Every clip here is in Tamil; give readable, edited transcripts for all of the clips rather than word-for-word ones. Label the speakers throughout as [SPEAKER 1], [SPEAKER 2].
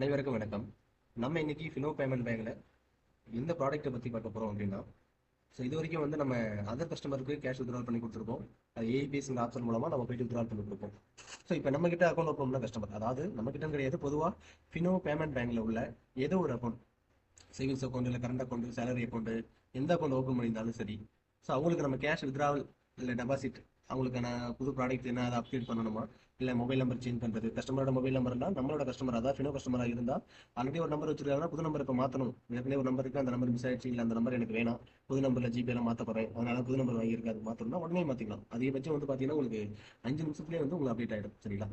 [SPEAKER 1] அனைவருக்கும் வணக்கம். நம்ம இன்னைக்கு ஃபினோ பேமெண்ட் பேங்க்ல எந்த ப்ராடக்ட்டை பத்தி பார்க்க போறோம் அப்படின்னா, இது வரைக்கும் வந்து நம்ம அதர் கஸ்டமருக்கு கேஷ் வித்ட்ரால் பண்ணி கொடுத்துருப்போம். அது ஏஇபிஎஸ்ங்கிற ஆப்ஷன் மூலமா நம்ம போயிட்டு வித்ட்ரால் பண்ணி கொடுப்போம். இப்போ நம்ம கிட்ட அக்கௌண்ட் ஓப்பன் பண்ண கஸ்டமர், அதாவது நம்ம கிட்ட கிடையாது, பொதுவாக ஃபினோ பேமெண்ட் பேங்க்ல உள்ள ஏதோ ஒரு அக்கௌண்ட், சேவிங்ஸ் அக்கௌண்ட் இல்லை கரண்ட் அக்கௌண்ட், சேலரி அக்கௌண்ட், எந்த அக்கௌண்ட் ஓப்பன் பண்ணியிருந்தாலும் சரி. அவங்களுக்கு நம்ம கேஷ் வித்ட்ராவல் இல்லை டெபாசிட், அவங்களுக்கான புது ப்ராடக்ட் என்ன அதை அப்டேட் பண்ணணுமா, இல்லை மொபைல் நம்பர் சேஞ்ச் பண்ணுறது, கஸ்டமரோட மொபைல் நம்பர்னா நம்மளோட கஸ்டமர், அதாவது ஃபினோ கஸ்டமராக இருந்தால் ஆல்ரெடி ஒரு நம்பர் வச்சிருக்காங்கன்னா புது நம்பர் இப்போ மாற்றணும். ஏற்கனவே ஒரு நம்பருக்கு அந்த நம்பர் மிஸ் ஆயிடுச்சு, இல்லை அந்த நம்பர் எனக்கு வேணாம், புது நம்பரில் ஜிபேல மாற்ற போகிறேன், அதனால புது நம்பர் வாங்கியிருக்காது மாற்றணும்னா உடனே மாற்றிக்கலாம். அதிகபட்சம் வந்து பார்த்தீங்கன்னா உங்களுக்கு 5 நிமிஷத்துலேயே வந்து உங்களுக்கு அப்டேட் ஆகிடும். சரிங்களா?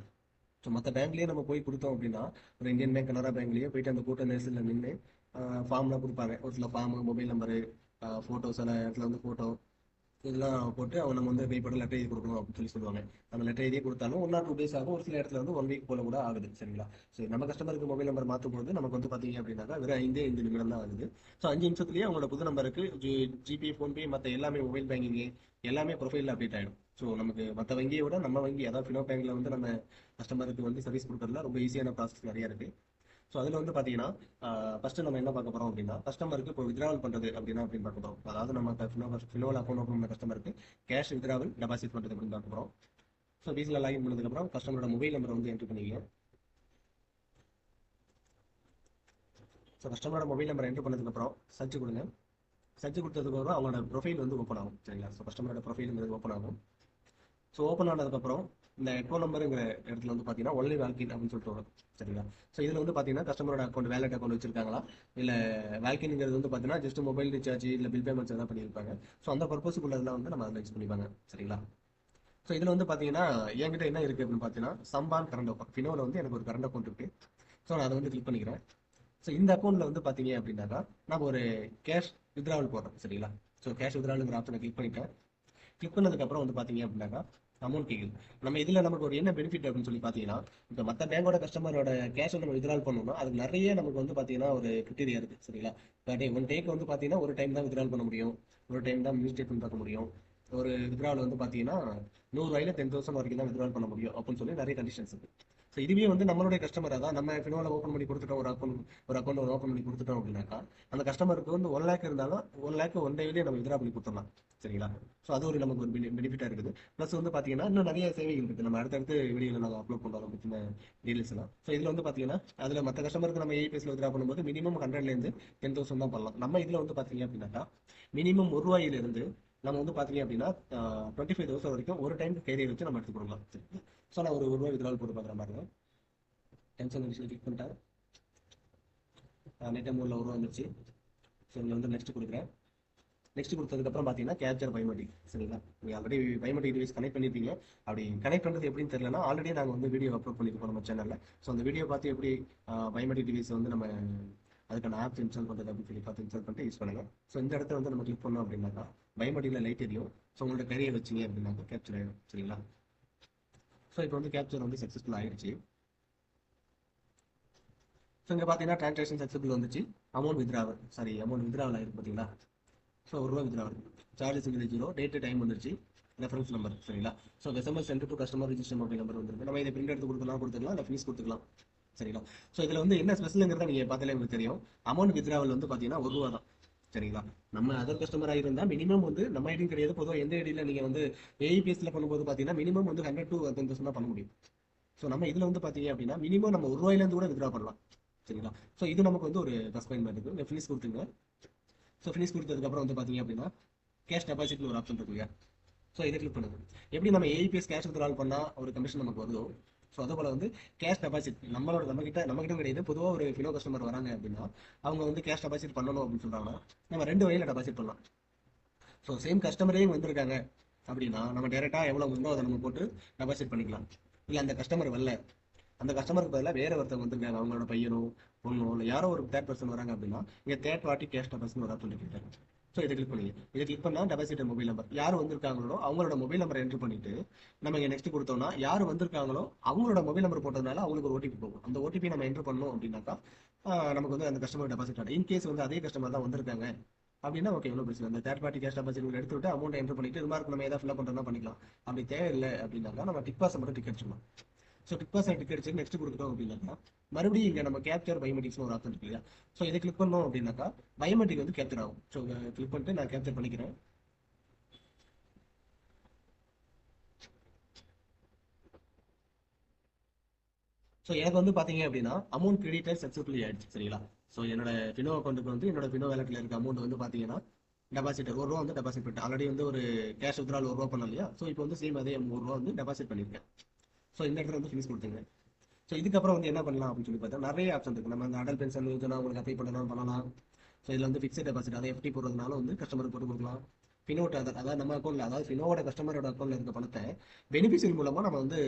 [SPEAKER 1] மற்ற பேங்க்லேயே நம்ம போய் கொடுத்தோம் அப்படின்னா, ஒரு இந்தியன் பேங்க், கனரா பேங்க்லேயே போயிட்டு அந்த கூட்ட நெரிசலில் நின்று ஃபார்ம்லாம் கொடுப்பாங்க. ஒரு சில ஃபார்மு, மொபைல் நம்பரு, ஃபோட்டோ, சில இடத்துல வந்து ஃபோட்டோ இதெல்லாம் போட்டு அவங்க நம்ம வந்து பேப்பர் லெட்டர் எழுதி கொடுக்கணும் அப்படின்னு சொல்லி சொல்லுவாங்க. அந்த லெட்டர் எழுதி கொடுத்தாலும் 1 or 2 days ஆகும். ஒரு சில இடத்துல வந்து 1 week போல கூட ஆகுது. சரிங்களா? சரி, நம்ம கஸ்டமருக்கு மொபைல் நம்பர் மாற்றும் போது நமக்கு வந்து பார்த்தீங்க அப்படின்னாக்கா வெறும் 5 நிமிடம் தான் ஆகுது. 5 நிமிஷத்துலேயே அவங்களோட புது நம்பருக்கு ஜிபே, ஃபோன்பே, மற்ற எல்லாமே மொபைல் பேங்கிங் எல்லாமே ப்ரொஃபைலில் அப்டேட் ஆகிடும். நமக்கு மற்ற வங்கியை விட நம்ம வங்கி, அதாவது ஃபினோ பேங்க்ல வந்து நம்ம கஸ்டமருக்கு வந்து சர்வீஸ் கொடுக்கறதுல ரொம்ப ஈஸியான ப்ராசஸ் நிறைய இருக்கு. அதில் வந்து பார்த்தீங்கன்னா, ஃபர்ஸ்ட் நம்ம என்ன பார்க்க போறோம் அப்படின்னா, கஸ்டமருக்கு இப்போ வித்ட்ராவல் பண்றது அப்படின்னு பார்க்க போறோம். அதாவது நம்ம ஃபினோல அக்கௌண்ட் ஓப்பன் பண்ண கஸ்டமருக்கு கேஷ் வித்ட்ராவல் டெபாசிட் பண்றது அப்படின்னு பார்க்க போறோம். பீஸ்ல லாகின் பண்ணதுக்கப்புறம் கஸ்டமரோட மொபைல் நம்பர் வந்து என்ட்ரு பண்ணிக்கங்க. கஸ்டமரோட மொபைல் நம்பர் என்ட்ரு பண்ணதுக்கப்புறம் சர்ச் கொடுங்க. சர்ச் கொடுத்ததுக்கப்புறம் அவங்களோட ப்ரொஃபைல் வந்து ஓப்பன் ஆகும். சரிங்களா? கஸ்டமரோட ப்ரொஃபைல் ஓப்பன் ஆகும். ஓப்பன் ஆனதுக்கப்புறம் இந்த அக்கௌண்ட் நம்பருங்கிற இடத்துல வந்து பார்த்தீங்கன்னா ஒன்லி வேல்கின் அப்படின்னு சொல்லிட்டு வரும். சரிங்களா? இதில் வந்து பார்த்தீங்கன்னா கஸ்டமரோட அக்கௌண்ட், வேலட் அக்கௌண்ட் வச்சிருக்காங்களா, இல்லை வேல்கின்ங்கிறது வந்து பார்த்தீங்கன்னா ஜஸ்ட் மொபைல் ரீசார்ஜ் இல்லை பில் பேமெண்ட்ஸ் எதாவது பண்ணியிருப்பாங்க. அந்த பர்பஸுக்குள்ளதெல்லாம் வந்து நம்ம அதில் யூஸ் பண்ணிப்பாங்க. சரிங்களா? இதில் வந்து பார்த்தீங்கன்னா என்கிட்ட என்ன இருக்குது அப்படின்னு பார்த்தீங்கன்னா, சம்பான் கரண்ட் அக்கௌண்ட், ஃபினோவில் வந்து எனக்கு ஒரு கரண்ட் அக்கௌண்ட் இருக்குது. நான் அதை வந்து கிளிக் பண்ணிக்கிறேன். இந்த அக்கௌண்ட்டில் வந்து பார்த்தீங்க அப்படின்னாக்கா நம்ம ஒரு கேஷ் வித்ட்ராவல் போடுறோம். சரிங்களா? கேஷ் வித்ட்ராவலுங்கிற ஆப்ஷனை கிளிக் பண்ணிட்டேன். கிளிக் பண்ணதுக்கப்புறம் வந்து பார்த்தீங்க அப்படின்னாக்கா அமௌண்ட் கேட்குது. நம்ம இதில் நமக்கு ஒரு என்ன பெனிஃபிட் அப்படின்னு சொல்லி பார்த்தீங்கன்னா, இப்போ மற்ற பேங்கோட கஸ்டமரோட கேஷை நம்ம வித்ட்ரால் பண்ணணும்னா அதுக்கு நிறைய நமக்கு வந்து பார்த்தீங்கன்னா ஒரு கிரிட்டீரியா இருக்குது. சரிங்களா? ஒன் டேக்கு வந்து பார்த்தீங்கன்னா ஒரு டைம் தான் வித்ட்ரால் பண்ண முடியும், ஒரு டைம் தான் நியூஸ் ஸ்டேட்மெண்ட் பார்க்க முடியும், ஒரு வித்ட்ராவல் வந்து பார்த்தீங்கன்னா 100 ரூபாயில 10,000 வரைக்கும் தான் வித்ட்ரால் பண்ண முடியும் அப்படின்னு சொல்லி நிறைய கண்டிஷன்ஸ் இருக்குது. இதுவே வந்து நம்மளுடைய கஸ்டமர், அதான் நம்ம ஃபினோல ஓப்பன் பண்ணி கொடுத்துட்டோம், ஒரு அக்கௌண்ட் ஓப்பன் பண்ணி கொடுத்துட்டோம் அப்படின்னாக்கா அந்த கஸ்டமருக்கு வந்து 1 lakh இருந்தாலும் 1 lakh ஒன் டேவிலேயே நம்ம வித்ட்ரா பண்ணி கொடுத்துடலாம். சரிங்களா? அது ஒரு நமக்கு ஒரு பெனிஃபிட்டா இருக்குது. ப்ளஸ் வந்து பாத்தீங்கன்னா இன்னும் நிறைய சேவைகள் இருக்கு. நம்ம அடுத்தடுத்து வீடியோல நாங்கள் அப்லோட் பண்ணுறோம் பற்றின டீடைல்ஸ் எல்லாம். இதுல வந்து பாத்தீங்கன்னா அதுல மற்ற கஸ்டமருக்கு நம்ம ஏபிஎஸ்ல வித்ட்ரா பண்ணும்போது மினிமம் 100ல இருந்து 10,000 தான் பண்ணலாம். நம்ம இதுல வந்து பாத்தீங்க அப்படின்னாக்கா மினிமம் ₹1 நம்ம வந்து பாத்தீங்க அப்படின்னா 25,000 வரைக்கும் ஒரு டைம் கைதை வச்சு நம்ம எடுத்து கொடுக்கலாம். நான் ஒரு ₹1 வித்ட்ராவல் போட்டு பார்க்குற மாதிரி இருக்கும். டென்ஷன் கிளிக் பண்ணிட்டேன். நெட் அமௌண்ட்ல ₹1 வந்துருச்சு. இங்க வந்து நெக்ஸ்ட் கொடுக்குறேன். நெக்ஸ்ட் கொடுத்ததுக்கப்புறம் பார்த்தீங்கன்னா கேப்சர் பயோமெட்ரிக். சரிங்களா? நீங்கள் ஆல்ரெடி பயோமெட்ரிக் டிவைஸ் கனெக்ட் பண்ணியிருப்பீங்க. அப்படி கனெக்ட் பண்ணுறது எப்படின்னு தெரியலனா ஆல்ரெடி நாங்கள் வந்து வீடியோ அப்லோட் பண்ணியிருக்கோம் நம்ம சேனலில். அந்த வீடியோ பார்த்து எப்படி பயோமெட்ரிக் டிவைஸ் வந்து நம்ம அதுக்கான ஆப் இன்ஸ்டால் பண்ணுறது அப்படின்னு சொல்லி பார்த்து இன்ஸ்டால் பண்ணிட்டு யூஸ் பண்ணுங்கள். இந்த இடத்துல வந்து நம்ம கிளிக் பண்ணோம் அப்படின்னாக்கா பயோமெட்ரிக்கில் லைட் எரியும். உங்களோட கையை வச்சிங்க அப்படின்னாக்கா கேப்சர் ஆகிடும். சரிங்களா? இப்போ வந்து கேப்சர் வந்து சக்ஸஸ்ஃபுல் ஆகிடுச்சு. இங்கே பார்த்தீங்கன்னா டிரான்சாக்ஷன் சக்ஸஸ்ஃபுல் வந்துச்சு. அமௌண்ட் வித்ட்ராவல் ஆகிருக்கு. பார்த்தீங்களா? ₹1 வித்ட்ராவல். சார்ஜஸ் இங்கே 0, டேட்டு டைம் வந்துருச்சு, ரெஃபரன்ஸ் நம்பர். சரிங்களா? SMS sent to customer register mobile number வந்துருக்கு. நம்ம இதை பிரிண்ட் எடுத்து கொடுத்துக்கலாம், இல்லை ஃபீஸ் கொடுத்துக்கலாம். சரிங்களா? இதில் வந்து என்ன ஸ்பெஷலுங்கிறத நீங்கள் பார்த்தாலே உங்களுக்கு தெரியும். அமௌண்ட் வித்ட்ராவல் வந்து பார்த்தீங்கன்னா ₹1 தான். சரிங்களா? நம்ம அதர் கஸ்டமராக இருந்தால் மினிமம் வந்து நம்ம ஐடியும் கிடையாது, பொதுவாக எந்த ஐடியில் நீங்கள் வந்து ஏஇபிஎஸ்ல பண்ணும்போது பார்த்தீங்கன்னா மினிமம் வந்து 100 to 10,000 தான் பண்ண முடியும். நம்ம இதில் வந்து பார்த்தீங்க அப்படின்னா மினிமம் நம்ம ₹1 கூட வித்ட்ரா பண்ணலாம். சரிங்களா? இது நமக்கு வந்து ஒரு ப்ளஸ் பாயிண்ட் மாதிரி இருக்குது. ஃபீஸ் கொடுத்துங்க. ஃபினிஷ் கொடுத்ததுக்கப்புறம் வந்து பார்த்தீங்க அப்படின்னா கேஷ் டெபாசிட்னு ஒரு ஆப்ஷன் இருக்கு இல்லையா? இதை கிளிக் பண்ணுங்க. எப்படி நம்ம ஏஇபிஎஸ் கேஷ் வித்ட்ராவல் பண்ணால் ஒரு கமிஷன் நமக்கு வருதோ, அதே போல் வந்து கேஷ் டெபாசிட் நம்மகிட்ட கிடையாது. பொதுவாக ஒரு ஃபினோ கஸ்டமர் வராங்க அப்படின்னா அவங்க வந்து கேஷ் டெபாசிட் பண்ணணும் அப்படின்னு சொல்கிறாங்கன்னா நம்ம 2 வழியில் டெபாசிட் பண்ணலாம். சேம் கஸ்டமரே வந்திருக்காங்க அப்படின்னா நம்ம டேரெக்டாக எவ்வளோ உண்டோ அதை நம்ம போட்டு டெபாசிட் பண்ணிக்கலாம். இல்லை அந்த கஸ்டமர் வரல, அந்த கஸ்டமருக்கு பதிலாக வேற ஒருத்தவங்க வந்திருக்காங்க, அவங்களோட பையனோ பொண்ணோ இல்லை யாரோ ஒரு தேர்ட் பர்சன் வராங்க அப்படின்னா இங்கே தேர்ட் பார்ட்டி கேஷ் டெபாசிட் ஒரு ஆப்ஷன் கேட்டாங்க. இதை கிளிக் பண்ணி இதை கிளிக் பண்ணால் டெபாசிட் மொபைல் நம்பர் யார் வந்திருக்காங்களோ அவங்களோட மொபைல் நம்பர் என்ட்ரு பண்ணிட்டு நம்ம இங்கே நெக்ஸ்ட் கொடுத்தோம்னா யார் வந்திருக்காங்களோ அவங்களோட மொபைல் நம்பர் போட்டதுனால அவங்களுக்கு ஒரு ஓடிபி போகும். அந்த ஓடிபி நம்ம என்ட்ரு பண்ணோம் அப்படின்னாக்கா நமக்கு வந்து அந்த கஸ்டமர் டெபாசிட் ஆகும். இன்கேஸ் வந்து அதே கஸ்டமர் தான் வந்திருக்காங்க அப்படின்னா ஓகே, எவ்வளோ பிரச்சனை. அந்த தேர்ட் பார்ட்டி கேஷ் டெபாசிட் எடுத்து விட்டு அமௌண்ட் என்ட்ரு பண்ணிட்டு இது மாதிரி நம்ம ஏதாவது ஃபில் பண்ணுறோம்னா பண்ணிக்கலாம். அப்படி தேவையில்லை அப்படின்னாக்கா நம்ம டிக் பாஸை மட்டும் டிக் அடிச்சிடலாம். ஸோ கிளிக் பாஸ் டிக் அடிச்சு நெக்ஸ்ட் கொடுத்துட்டோம் அப்படின்னாக்கா மறுபடியும் இங்கே நம்ம கேப்சர் பயோமெட்ரிக்ஸ்னு ஒரு ஆப்ஷன் இருக்கு இல்லையா. ஸோ இதை கிளிக் பண்ணோம் அப்படின்னாக்கா பயோமெட்ரிக் வந்து கேப்சர் ஆகும். ஸோ கிளிக் பண்ணிட்டு நான் கேப்சர் பண்ணிக்கிறேன். ஸோ எனக்கு வந்து பார்த்தீங்க அப்படின்னா அமௌண்ட் கிரெடிட்டர் சக்ஸஸ்ஃபுல்லி ஆயிடுச்சு சரிங்களா. ஸோ என்னோட ஃபினோ அக்கௌண்ட்டுக்கு வந்து என்னோட ஃபினோ வேலட்டில் இருக்க அமௌண்ட் வந்து பார்த்தீங்கன்னா டெபாசிட் ₹1 வந்து டெபாசிட் பண்ணிட்டேன். ஆல்ரெடி வந்து ஒரு கேஷ் வித்ரால் ₹1 பண்ணோம் இல்லையா. ஸோ இப்போ வந்து சேம் அதே ₹1 வந்து டெபாசிட் பண்ணியிருக்கேன். ஸோ இந்த இடத்துல வந்து ஃபினிஷ் கொடுத்துங்க. ஸோ இதுக்கப்புறம் வந்து என்ன பண்ணலாம் அப்படின்னு சொல்லி பார்த்தா நிறைய ஆப்ஷன் இருக்கு. நம்ம அந்த அடல் பென்ஷன் யோஜனா உங்களுக்கு அப்ளை பண்ணலாம். ஸோ இதில் வந்து ஃபிக்ஸட் டெபாசிட் அதை எஃப்டி போடுறதுனால வந்து கஸ்டமருக்கு போட்டு கொடுக்கலாம். ஃபினோட் அதாவது நம்ம அக்கௌண்ட்ல அதாவது ஃபினோட கஸ்டமரோட அக்கௌண்ட்ல இருக்க பணத்தை பெனிஃபிஷியரி மூலமா நம்ம வந்து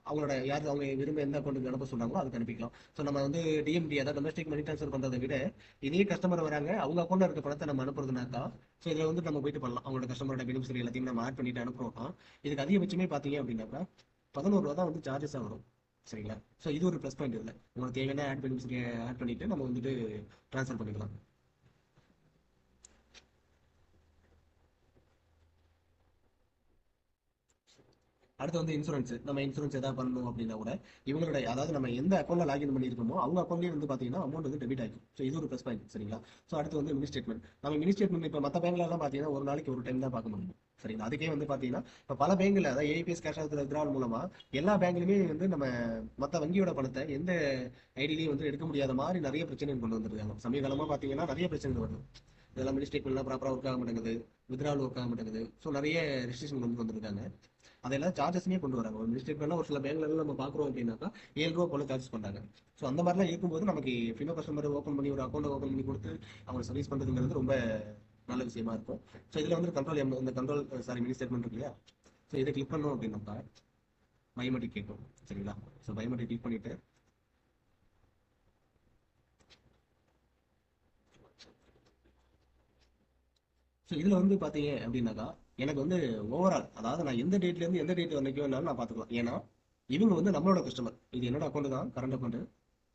[SPEAKER 1] அவங்களோட யார் அவங்க விரும்ப எந்த அக்கௌண்ட்டுக்கு அனுப்ப சொல்றாங்களோ அதுக்கு அனுப்பிக்கலாம். ஸோ நம்ம வந்து டிஎம்டி அதாவது டொமஸ்டிக் மணி ட்ரான்ஸ்ஃபர் பண்றதை விட இதே கஸ்டமர் வராங்க அவங்க அக்கௌண்ட்ல இருக்க பணத்தை நம்ம அனுப்புறதுனாக்கா ஸோ இதில் வந்து நம்ம போயிட்டு பண்ணலாம். அவங்களோட கஸ்டமரோட பெனிஃபிஷியரி எல்லாத்தையும் நம்ம ஆட் பண்ணிட்டு அனுப்புறோம்னா இதுக்கு அதிகபட்சமே பார்த்தீங்க அப்படின்னாக்கா ₹11 தான் வந்து சார்ஜஸாக வரும் சரிங்களா. ஸோ இது ஒரு ப்ளஸ் பாயிண்ட். இல்லை உங்களுக்கு தேவையான ஆட் பெனிஃபிஷியரி ஆட் பண்ணிட்டு நம்ம வந்துட்டு ட்ரான்ஸ்ஃபர் பண்ணிக்கலாம். அடுத்து வந்து இன்சூரன்ஸ். நம்ம இன்சூரன்ஸ் எதாவது பண்ணணும் அப்படின்னா கூட இவங்களோட அதாவது நம்ம எந்த அக்கௌண்ட்ல லாகின் பண்ணியிருக்கோமோ அவங்க அக்கௌண்ட்லேயே வந்து பார்த்தீங்கன்னா அமௌண்ட் வந்து டெபிட் ஆகும். ஸோ இது ஒரு ப்ளஸ் பாயிண்ட் சரிங்களா. ஸோ அடுத்து வந்து மினி ஸ்டேட்மெண்ட். நம்ம மினி ஸ்டேட்மெண்ட் இப்போ மற்ற பேங்க்ல எல்லாம் பார்த்தீங்கன்னா ஒரு நாளைக்கு ஒரு டைம் தான் பார்க்க முடியும் சரிங்களா. அதுக்கே வந்து பார்த்தீங்கன்னா இப்போ பல பேங்க்ல அதாவது ஏபிஎஸ் கேஷ் வித்ட்ராவல் மூலமா எல்லா பேங்க்லையுமே வந்து நம்ம மற்ற வங்கியோட பணத்தை எந்த ஐடியிலையும் வந்து எடுக்க முடியாத மாதிரி நிறைய பிரச்சனை கொண்டு வந்துருக்காங்க. சமீபகாலமாக பார்த்தீங்கன்னா நிறைய பிரச்சனை வருது. இதெல்லாம் மினி ஸ்டேட்மெண்ட்லாம் ப்ராப்பராக ஒர்க் ஆக மாட்டேங்குது, வித்ட்ராவல் ஒர்க் ஆக மாட்டேங்குது. ஸோ நிறைய ரெஸ்ட்ரிக்ஷன் கொண்டு வந்திருக்காங்க. அதெல்லாம் சார்ஜஸ்மே கொண்டு வராங்க. ஒரு மிஸ்டேக் பண்ணால் ஒரு சில பேங்க்ல நம்ம பார்க்குறோம் அப்படின்னாக்கா ₹7 போல சார்ஜ் பண்ணுறாங்க. ஸோ அந்த மாதிரிலாம் இருக்கும்போது நமக்கு ஃபினோ கஸ்டமர் ஓப்பன் பண்ணி ஒரு அக்கௌண்ட் ஓப்பன் பண்ணி கொடுத்து அவங்க சர்வீஸ் பண்ணுறதுங்கிறது ரொம்ப நல்ல விஷயமா இருக்கும். ஸோ இதில் வந்து கண்ட்ரோல் இந்த கண்ட்ரோல் மினி ஸ்டேட்மெண்ட் இருக்கு இல்லையா. ஸோ இதை கிளிக் பண்ணோம் அப்படின்னாக்கா பயோமெட்ரிக் கேட்கும் சரிங்களா. ஸோ பயோமெட்ரிக் கிளிக் பண்ணிட்டு ஸோ இதில் வந்து பார்த்தீங்க அப்படின்னாக்கா எனக்கு வந்து ஓவரால் அதாவது நான் எந்த டேட்லேருந்து எந்த டேட் வரைக்கும் வேணாலும் நான் பார்த்துக்கலாம். ஏன்னா இவங்க வந்து நம்மளோட கஸ்டமர். இது என்னோட அக்கௌண்ட் தான், கரண்ட் அக்கௌண்ட்.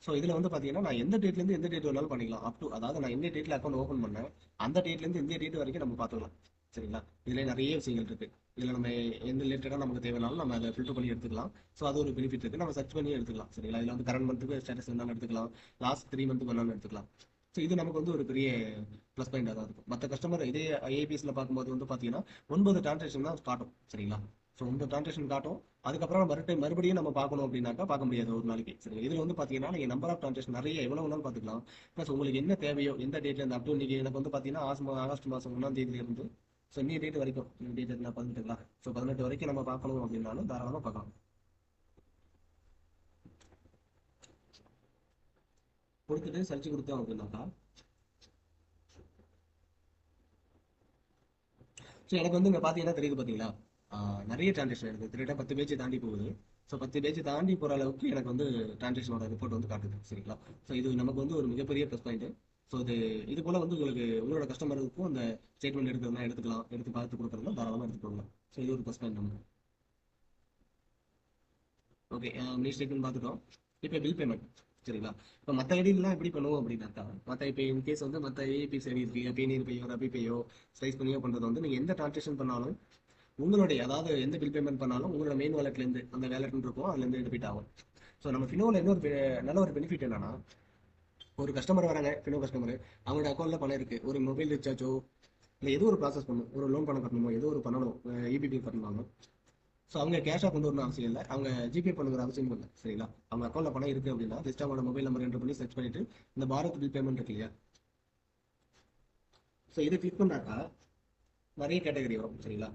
[SPEAKER 1] ஸோ இதில் வந்து பார்த்தீங்கன்னா நான் எந்த டேட்லேருந்து எந்த டேட் வேணாலும் பண்ணிக்கலாம். அப் டு அதாவது நான் எந்த டேட்டில் அக்கௌண்ட் ஓப்பன் பண்ணேன் அந்த டேட்லேருந்து இந்த டேட் வரைக்கும் நம்ம பார்த்துக்கலாம் சரிங்களா. இதில் நிறைய விஷயங்கள் இருக்கு. இதில் நம்ம எந்த ரிலேட்டடாக நமக்கு தேவைனாலும் நம்ம அதை ஃபில்டர் பண்ணி எடுத்துக்கலாம். ஸோ அது ஒரு பெனிஃபிட் இருக்கு. நம்ம சர்ச் பண்ணி எடுத்துக்கலாம் சரிங்களா. இதில் வந்து கரண்ட் மந்த்துக்கு ஸ்டேட்டஸ் என்னன்னு எடுத்துக்கலாம், லாஸ்ட் 3 மந்த்துக்கு வேணாலும் எடுத்துக்கலாம். ஸோ இது நமக்கு வந்து ஒரு பெரிய ப்ளஸ் பாயிண்டாக தான் இருக்கும். மற்ற கஸ்டமர் இதே ஐஏபிஎஸ்ல பார்க்கும்போது வந்து பார்த்தீங்கன்னா 9 டிரான்சாக்ஷன் தான் காட்டும் சரிங்களா. ஸோ 9 டிரான்சாக்ஷன் காட்டும். அதுக்கப்புறம் மறுபடியும் நம்ம பார்க்கணும் அப்படின்னாக்கா பார்க்க முடியாது ஒரு நாளைக்கு சரிங்களா. இதில் வந்து பார்த்தீங்கன்னா நீங்கள் நம்பர் ஆஃப் டிரான்சாக்ஷன் நிறைய எவ்வளோ வேணாலும் பார்த்துக்கலாம். ப்ளஸ் உங்களுக்கு என்ன தேவையோ எந்த டேட்ல இருந்து அப் டு இன்னைக்கு எனக்கு வந்து பார்த்தீங்கன்னா ஆகஸ்ட் மாதம் 1ஆம் தேதியிலிருந்து ஸோ இன்னி டேட் வரைக்கும் டேட் என்ன 18ங்களா. ஸோ 18 வரைக்கும் நம்ம பார்க்கணும் அப்படின்னாலும் தாராளமாக பார்க்கலாம். கொடுத்துட்டு சர்ச் கொடுத்தோம் அப்படின்னாக்கா ஸோ எனக்கு வந்து இங்கே பார்த்தீங்கன்னா தெரியுது பார்த்தீங்களா நிறைய டிரான்சாக்ஷன் இருக்குது. கிட்டத்தட்ட 10 பேஜ் தாண்டி போகுது. ஸோ 10 பேஜ் தாண்டி போகிற அளவுக்கு எனக்கு வந்து டிரான்சாக்ஷனோட ரிப்போர்ட் வந்து காட்டுது சரிங்களா. ஸோ இது நமக்கு வந்து ஒரு மிகப்பெரிய ப்ளஸ் பாயிண்ட். ஸோ இது போல வந்து உங்களுக்கு உங்களோட கஸ்டமருக்கும் அந்த ஸ்டேட்மெண்ட் எடுக்கிறதுனா எடுத்துக்கலாம், எடுத்து பார்த்து கொடுக்குறதுனா தாராளமாக எடுத்துக்கோங்க. ஸோ இது ஒரு ப்ளஸ் பாயிண்ட் நம்ம. ஓகே மினி ஸ்டேட்மெண்ட் பார்த்துட்டோம். இப்போ பில் பேமெண்ட் சரிங்களா. இப்போ மற்ற ஐடியெலாம் எப்படி பண்ணுவோம் அப்படின்னாக்கா மற்ற இப்போ இன்கேஸ் வந்து மற்ற ஏபி சரி இருக்கு பேனியர் பேயோ ரபி பேயோ ஸ்லைஸ் பண்ணியோ பண்ணுறது வந்து நீங்கள் எந்த டிரான்சாக்ஷன் பண்ணாலும் உங்களுடைய அதாவது எந்த பில் பேமெண்ட் பண்ணாலும் உங்களோட மெயின் வேலட்லேருந்து அந்த வேலட்னு இருக்கும் அதுலேருந்து டெபிட் ஆகும். ஸோ நம்ம ஃபினோவில் இன்னொரு நல்ல ஒரு பெனிஃபிட் என்னன்னா ஒரு கஸ்டமர் வராங்க ஃபினோ கஸ்டமர் அவங்களோட அக்கௌண்ட்டில் பணம் இருக்குது. ஒரு மொபைல் ரீசார்ஜோ இல்லை ஏதோ ஒரு ப்ராசஸ் பண்ணணும், ஒரு லோன் பணம் கட்டணுமோ ஏதோ ஒரு பண்ணணும், இபி கட்டணுமாங்க. ஸோ அவங்க கேஷாக கொண்டு வரணும் அவசியம் இல்லை, அவங்க ஜிபே பண்ணுங்கிற அவசியம் இல்லை சரிங்களா. அவங்க அக்கௌண்ட்டில் பணம் இருக்குது அப்படின்னா ஜஸ்ட் அவங்களோட மொபைல் நம்பர் என்டர் பண்ணி சர்ச் பண்ணிட்டு இந்த பாரத் பில் பேமெண்ட் இருக்கு இல்லையா. ஸோ இதை கிளிக் பண்ணாக்கா நிறைய கேட்டகரி வரும் சரிங்களா.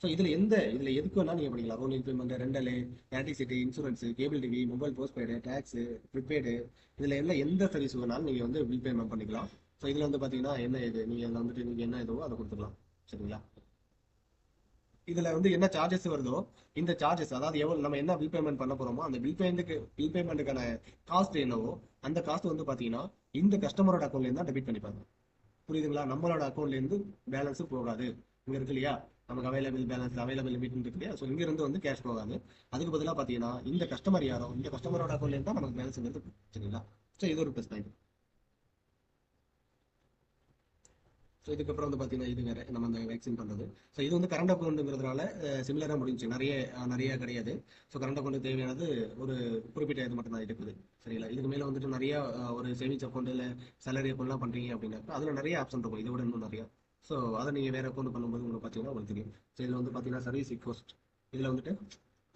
[SPEAKER 1] ஸோ இதில் எதுக்கு வேணாலும் நீங்கள் பண்ணிக்கலாம். Roll payment, rental, electricity, insurance, cable TV, mobile postpaid, tax, prepaid, இதில் எல்லாம் எந்த சர்வீஸ் வேணாலும் நீங்கள் வந்து பில் பேமெண்ட் பண்ணிக்கலாம். ஸோ இதில் வந்து பார்த்தீங்கன்னா என்ன இது நீங்கள் இதில் வந்துட்டு நீங்கள் என்ன இதுவோ அதை கொடுத்துக்கலாம் சரிங்களா. இதில் வந்து என்ன சார்ஜஸ் வருதோ இந்த சார்ஜஸ் அதாவது எவ்வளோ நம்ம என்ன பில் பேமெண்ட் பண்ண போகிறோமோ அந்த பில் பேமெண்ட்டுக்கான காஸ்ட் என்னவோ அந்த காஸ்ட் வந்து பார்த்தீங்கன்னா இந்த கஸ்டமரோட அக்கௌண்ட்லேருந்து தான் டெபிட் பண்ணிப்பாங்க. புரியுதுங்களா. நம்மளோட அக்கௌண்ட்லேருந்து பேலன்ஸும் போகாது. இங்கே இருக்கு இல்லையா நமக்கு அவைலபிள் பேலன்ஸ் அவைலபிள் லிமிட் இருக்கு இல்லையா. ஸோ இங்கிருந்து வந்து கேஷ் போகாது. அதுக்கு பதிலாக பார்த்தீங்கன்னா இந்த கஸ்டமர் யாரோ இந்த கஸ்டமரோட அக்கௌண்ட்லேருந்து தான் நமக்கு பேலன்ஸ் வருது சரிங்களா. ஸோ இது ஒரு ப்ளஸ் பாயிண்ட். ஸோ இதுக்கப்புறம் வந்து பார்த்தீங்கன்னா இது வேற நம்ம அந்த வேக்சின் பண்ணுறது. ஸோ இது வந்து கரண்ட் அக்கௌண்ட்டுங்கிறதுனால சிமிலராக முடிஞ்சு நிறைய கிடையாது. ஸோ கரண்ட் அக்கௌண்ட்டுக்கு தேவையானது ஒரு குறிப்பிட்ட இது மட்டும் தான் இருக்குது. சரிங்களா? இதுக்கு மேலே வந்துட்டு நிறைய ஒரு சேவிங்ஸ் அக்கௌண்ட் இல்லை சேலரி அக்கௌண்ட்லாம் பண்ணுறீங்க அப்படின்னாக்கா அதில் நிறைய ஆப்ஷன் இருக்கும், இதை விட இன்னும் நிறையா. ஸோ அதை நீங்கள் வேறு அக்கௌண்ட் பண்ணும்போது உங்களுக்கு பார்த்தீங்கன்னா உங்களுக்கு தெரியும். ஸோ இதில் வந்து பார்த்தீங்கன்னா சர்வீஸ் ரிக்வஸ்ட், இதில் வந்துட்டு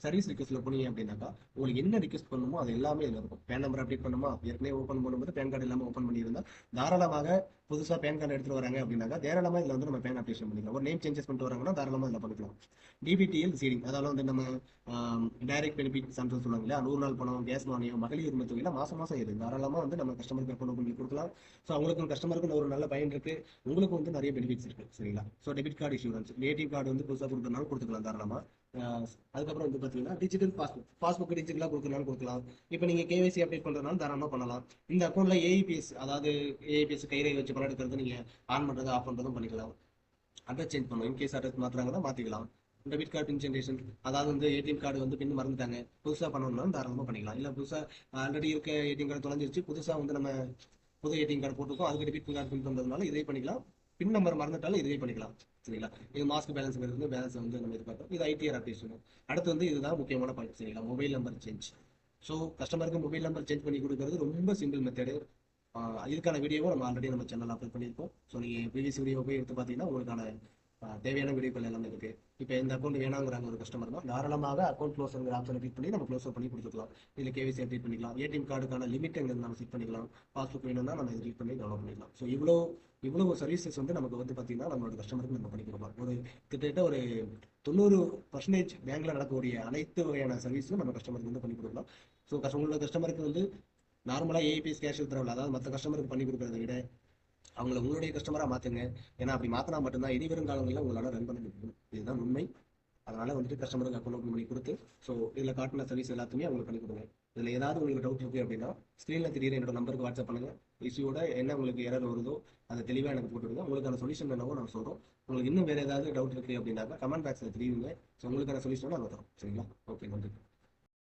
[SPEAKER 1] சர்வீஸ் ரிக்வஸ்ட்ல போனீங்க அப்படின்னாக்கா உங்களுக்கு என்ன ரிக்வஸ்ட் பண்ணுமோ அது எல்லாமே இதில் இருக்கும். பேன் நம்பர் அப்டேட் பண்ணுமா, ஏற்கனவே ஓப்பன் பண்ணும்போது பேன் கார்டு இல்லாமல் ஓப்பன் பண்ணியிருந்தா தாராளமாக புதுசாக பேன் கார்டு எடுத்துட்டு வராங்க அப்படின்னாக்கா தாராளமாக இதில் வந்து நம்ம பேன் அப்ளிகேஷன் பண்ணிக்கலாம். ஒரு நேம் சேஞ்சஸ் பண்ணிட்டு வராங்கன்னா தாராளமாக இதில் பண்ணிக்கலாம். டிபிடிஎல் சீடிங், அதாவது வந்து நம்ம டைரக்ட் பெனிஃபிட் சான்ஸ் சொல்லுவாங்க இல்லையா, 100 நாள் பணம், கேஸ் மானியம், மகளிர் உரிமை தொகையில மாசம் மாசம் இது தாராளமாக வந்து நம்ம கஸ்டமருக்கு அக்கௌண்ட் பண்ணி கொடுக்கலாம். ஸோ அவங்களுக்கும் கஸ்டமருக்கும் ஒரு நல்ல பயன் இருக்கு, உங்களுக்கு வந்து நிறைய பெனிஃபிட்ஸ் இருக்கு. சரிங்களா? So debit card insurance, ATM card வந்து புதுசாக கொடுக்கறதுனாலும் கொடுத்துக்கலாம் தாராளமா. அதுக்கப்புறம் வந்து பார்த்தீங்கன்னா டிஜிட்டல் பாஸ்புக் டிஜிட்டலாக கொடுக்கறனாலும் கொடுக்கலாம். இப்போ நீங்கள் கேவைசி அப்டேட் பண்ணுறதுனால தாராளமாக பண்ணலாம். இந்த அக்கௌண்ட்ல ஏஇபிஎஸ், அதாவது ஏஇபிஎஸ் கைரேகை வச்சு பணம் எடுக்கிறது நீங்கள் ஆன் பண்ணுறது ஆஃப் பண்ணுறதும் பண்ணிக்கலாம். அட்ரஸ் சேஞ்ச் பண்ணணும், இன்கேஸ் அட்ரஸ் மாற்றுறாங்கன்னா மாற்றிக்கலாம். டெபிட் கார்டு பின் ஜென்ரேஷன், அதாவது வந்து ஏடிஎம் கார்டு வந்து பின் மறந்துட்டாங்க, புதுசாக பண்ணணும்னாலும் தாராளமாக பண்ணிக்கலாம். இல்லை புதுசாக ஆல்ரெடி இருக்க ஏடிஎம் கார்டு தொலைஞ்சிருச்சு, புதுசாக வந்து நம்ம புது ஏடிஎம் கார்டு போட்டுருக்கோம், அதுக்கு டெபிட் கார்டு பின் பண்ணுறதுனால இதே பண்ணிக்கலாம். பின் நம்பர் மறந்துட்டாலும் இதே பண்ணிக்கலாம். சரிங்களா? இது மாஸ்க் பேலன்ஸ் இருந்து பேலன்ஸ் வந்து நம்ம இது பார்த்தோம். இது ஐடிஆர் அப்டேஷன். அடுத்து வந்து இதுதான் முக்கியமான பாயிண்ட். சரிங்களா? Mobile number change. ஸோ கஸ்டமருக்கு மொபைல் நம்பர் சேஞ்ச் பண்ணி கொடுக்கறது ரொம்ப சிம்பிள் மெத்தடு. இதுக்கான வீடியோவும் நம்ம ஆல்ரெடி நம்ம சேனல் அப்லோட் பண்ணியிருக்கோம். ஸோ நீங்கள் ப்ரீவியஸ் வீடியோ போய் எடுத்து பார்த்தீங்கன்னா உங்களுக்கான தேவையான வீடியோக்கள் எல்லாமே இருக்கு. இப்போ இந்த அக்கௌண்ட் வேணாங்கிறாங்க ஒரு கஸ்டமர் தான், தாராளமாக அக்கௌண்ட் க்ளோஸர் ஆப்ஷனை கிளிக் பண்ணி நம்ம க்ளோஸ் பண்ணி கொடுத்துக்கலாம். இதில் கேவிசி அப்டேட் பண்ணிக்கலாம், ஏடிஎம் கார்டுக்கான லிமிட் எங்கே நம்ம செட் பண்ணிக்கலாம், பாஸ்புக் வேணும்னா நம்ம கிளிக் பண்ணி டவுன்லோட் பண்ணிக்கலாம். ஸோ இவ்வளோ சர்வீசஸ் வந்து நமக்கு வந்து பார்த்தீங்கன்னா நம்மளோட கஸ்டமருக்கு நம்ம பண்ணி கொடுக்கலாம். ஒரு கிட்டத்தட்ட ஒரு 90% பேங்க்ல நடக்கக்கூடிய அனைத்து வகையான சர்வீஸும் நம்ம கஸ்டமருக்கு வந்து பண்ணி கொடுக்கலாம். ஸோ உங்களோட கஸ்டமருக்கு வந்து நார்மலாக ஏபிஎஸ் கேஷ் வித்ட்ராவல், அதாவது மற்ற கஸ்டமருக்கு பண்ணி கொடுக்கறத விட அவங்கள உங்களுடைய கஸ்டமரா மாத்துங்க. ஏன்னா அப்படி மாத்தினா மட்டும்தான் இனி வரும் காலங்களில் உங்களால ரன் பண்ண முடியும். இதுதான் உண்மை. அதனால வந்துட்டு கஸ்டமருக்கு அக்கௌண்ட் ஓப்பன் பண்ணி கொடுத்து ஸோ இதில் காட்டின சர்வீஸ் எல்லாத்தையுமே அவங்களுக்கு பண்ணி கொடுங்க. இதில் ஏதாவது உங்களுக்கு டவுட் இருக்கு அப்படின்னா ஸ்க்ரீனில் தெரியுற என்னோட நம்பருக்கு வாட்ஸ்அப் பண்ணுங்க. இஷ்யூட என்ன உங்களுக்கு எரர் வருதோ அதை தெளிவாக எனக்கு போட்டுவிடுங்க. உங்களுக்கான சொல்யூஷன் என்னவோ நான் சொல்கிறோம். உங்களுக்கு இன்னும் வேறு ஏதாவது டவுட் இருக்குது அப்படின்னாக்கா கமெண்ட் பாக்ஸில் தெரியுங்க. ஸோ உங்களுக்கான சொல்யூஷனோட நாங்கள் தரோம். சரிங்களா? ஓகே, நன்றி.